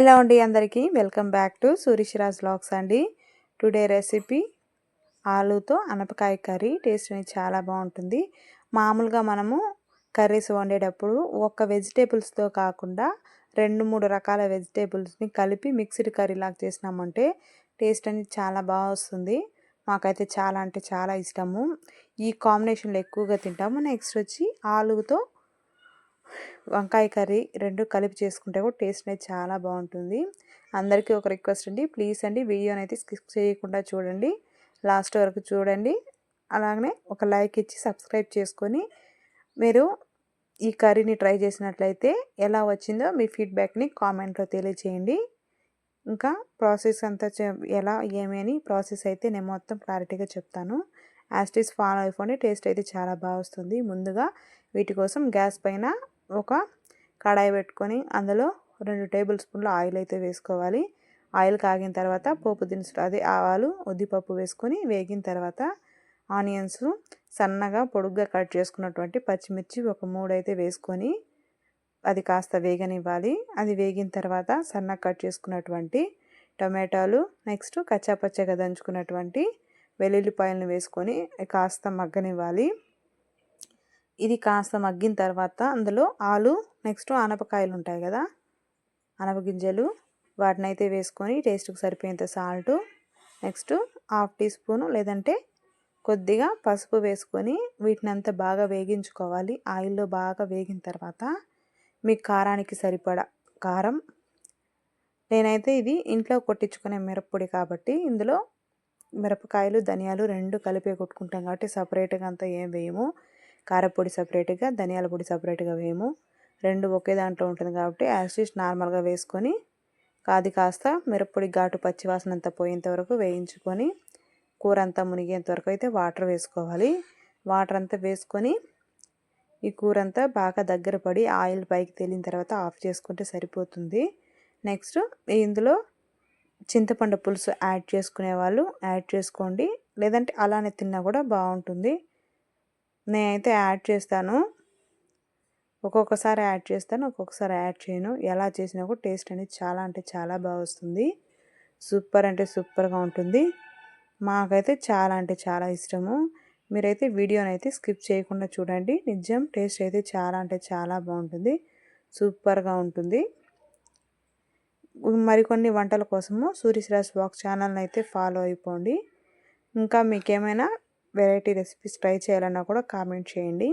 Hello అండి అందరికీ welcome back to Surishraj vlogs అండి. టుడే రెసిపీ ఆలూతో అనపకాయ కర్రీ. టేస్ట్ అనేది చాలా బాగుంటుంది. మామూలుగా మనము కర్రీస్ వండేటప్పుడు ఒక్క వెజిటేబుల్స్తో కాకుండా 2-3 రకాల వెజిటేబుల్స్ని కలిపి మిక్స్డ్ కర్రీ లాగా చేసినామంటే టేస్ట్ అనేది చాలా బాగా వస్తుంది. మాకైతే చాలా అంటే చాలా ఇష్టము. ఈ కాంబినేషన్లో ఎక్కువగా తింటాము. నెక్స్ట్ వచ్చి ఆలూతో వంకాయ కర్రీ రెండు కలిపి చేసుకుంటే కూడా టేస్ట్ అనేది చాలా బాగుంటుంది. అందరికీ ఒక రిక్వెస్ట్ అండి, ప్లీజ్ అండి వీడియోని అయితే స్కిప్ చేయకుండా చూడండి, లాస్ట్ వరకు చూడండి. అలాగనే ఒక లైక్ ఇచ్చి సబ్స్క్రైబ్ చేసుకొని మీరు ఈ కర్రీని ట్రై చేసినట్లయితే ఎలా వచ్చిందో మీ ఫీడ్బ్యాక్ని కామెంట్లో తెలియచేయండి. ఇంకా ప్రాసెస్ అంతా ఎలా ఏమని ప్రాసెస్ అయితే నేను మొత్తం క్లారిటీగా చెప్తాను. యాస్టీస్ ఫాలో అయిపోండి, టేస్ట్ అయితే చాలా బాగా వస్తుంది. ముందుగా వీటి కోసం గ్యాస్ పైన ఒక కడాయి పెట్టుకొని అందులో 2 టేబుల్ స్పూన్ల ఆయిల్ అయితే వేసుకోవాలి. ఆయిల్ కాగిన తర్వాత పోపు దినుసులు అదే ఆవాలు ఉద్దిపప్పు వేసుకొని వేగిన తర్వాత ఆనియన్స్ సన్నగా పొడుగ్గా కట్ చేసుకున్నటువంటి పచ్చిమిర్చి ఒక 3 అయితే వేసుకొని అది కాస్త వేగనివ్వాలి. అది వేగిన తర్వాత సన్నగా కట్ చేసుకున్నటువంటి టమాటాలు, నెక్స్ట్ కచ్చాపచ్చగా దంచుకున్నటువంటి వెల్లుల్లిపాయలను వేసుకొని కాస్త మగ్గనివ్వాలి. ఇది కాస్త మగ్గిన తర్వాత అందులో ఆలు, నెక్స్ట్ ఆనపకాయలు ఉంటాయి కదా, ఆనపగింజలు, వాటిని అయితే వేసుకొని టేస్ట్కి సరిపోయేంత సాల్టు, నెక్స్ట్ 1/2 టీ స్పూను లేదంటే కొద్దిగా పసుపు వేసుకొని వీటిని అంతా బాగా వేగించుకోవాలి. ఆయిల్లో బాగా వేగిన తర్వాత మీ కారానికి సరిపడా కారం, నేనైతే ఇది ఇంట్లో కొట్టించుకునే మిరప్పొడి కాబట్టి ఇందులో మిరపకాయలు ధనియాలు 2 కలిపే కొట్టుకుంటాం కాబట్టి సపరేట్గా అంతా ఏం వేయము. కారపొడి సపరేట్గా, ధనియాల పొడి సపరేట్గా వేయము. 2 ఒకే దాంట్లో ఉంటుంది కాబట్టి యాసిడ్ నార్మల్గా వేసుకొని అది కాస్త మిరప్పొడి ఘాటు పచ్చివాసన అంతా పోయేంత వరకు వేయించుకొని కూర అంతా మునిగేంత వరకు అయితే వాటర్ వేసుకోవాలి. వాటర్ అంతా వేసుకొని ఈ కూర అంతా బాగా దగ్గర పడి ఆయిల్ పైకి తేలిన తర్వాత ఆఫ్ చేసుకుంటే సరిపోతుంది. నెక్స్ట్ ఇందులో చింతపండు పులుసు యాడ్ చేసుకునే వాళ్ళు యాడ్ చేసుకోండి, లేదంటే అలానే తిన్నా కూడా బాగుంటుంది. నేనైతే యాడ్ చేస్తాను, ఒక్కొక్కసారి యాడ్ చేస్తాను, ఒక్కొక్కసారి యాడ్ చేయను. ఎలా చేసినా కూడా టేస్ట్ అనేది చాలా అంటే చాలా బాగా వస్తుంది. సూపర్ అంటే సూపర్గా ఉంటుంది. మాకైతే చాలా అంటే చాలా ఇష్టము. మీరైతే వీడియోని అయితే స్కిప్ చేయకుండా చూడండి. నిజం టేస్ట్ అయితే చాలా అంటే చాలా బాగుంటుంది, సూపర్గా ఉంటుంది. మరికొన్ని వంటల కోసము సూరిశ్రాజ్ వ్లాగ్స్ ఛానల్ని అయితే ఫాలో అయిపోండి. ఇంకా మీకేమైనా వెరైటీ రెసిపీస్ ట్రై చేయాలన్నా కూడా కామెంట్ చేయండి.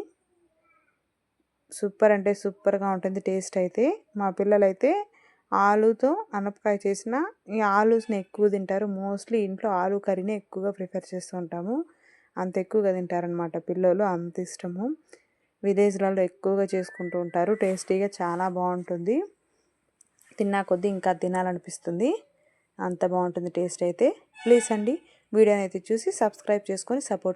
సూపర్ అంటే సూపర్గా ఉంటుంది టేస్ట్ అయితే. మా పిల్లలైతే ఆలుతో అనపకాయ చేసిన ఈ ఆలూస్ని ఎక్కువ తింటారు. మోస్ట్లీ ఇంట్లో ఆలు కర్రీనే ఎక్కువగా ప్రిఫర్ చేస్తూ ఉంటాము. అంత ఎక్కువగా తింటారనమాట పిల్లలు, అంత ఇష్టము. విలేజ్లలో ఎక్కువగా చేసుకుంటూ ఉంటారు. టేస్టీగా చాలా బాగుంటుంది. తిన్నా కొద్దీ ఇంకా తినాలనిపిస్తుంది, అంత బాగుంటుంది టేస్ట్ అయితే. ప్లీజ్ అండి వీడియోని అయితే చూసి సబ్స్క్రైబ్ చేసుకొని సపోర్ట్